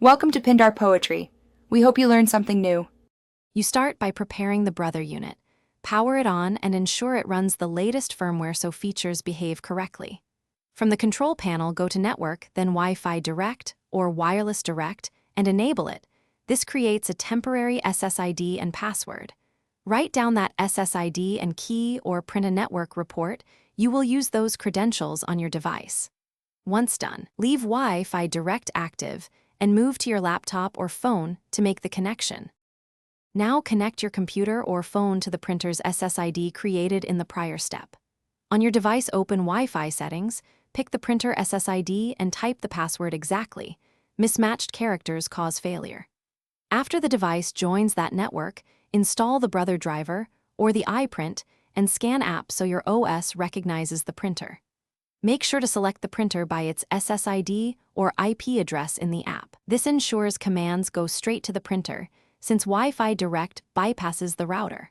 Welcome to Pindar Poetry. We hope you learned something new. You start by preparing the brother unit. Power it on and ensure it runs the latest firmware so features behave correctly. From the control panel, go to Network, then Wi-Fi Direct or Wireless Direct, and enable it. This creates a temporary SSID and password. Write down that SSID and key or print a network report. You will use those credentials on your device. Once done, leave Wi-Fi Direct active and move to your laptop or phone to make the connection. Now connect your computer or phone to the printer's SSID created in the prior step. On your device, open Wi-Fi settings, pick the printer SSID and type the password exactly. Mismatched characters cause failure. After the device joins that network, install the brother driver or the iPrint and scan app so your OS recognizes the printer. Make sure to select the printer by its SSID or IP address in the app. This ensures commands go straight to the printer, since Wi-Fi Direct bypasses the router.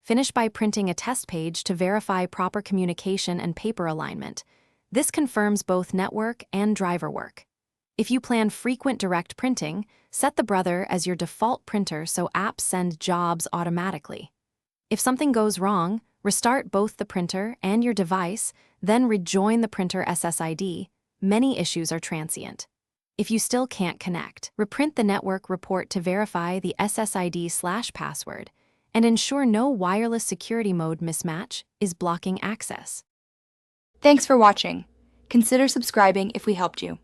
Finish by printing a test page to verify proper communication and paper alignment. This confirms both network and driver work. If you plan frequent direct printing, set the brother as your default printer so apps send jobs automatically. If something goes wrong, restart both the printer and your device, then rejoin the printer SSID. Many issues are transient. If you still can't connect, reprint the network report to verify the SSID/password and ensure no wireless security mode mismatch is blocking access. Thanks for watching. Consider subscribing if we helped you.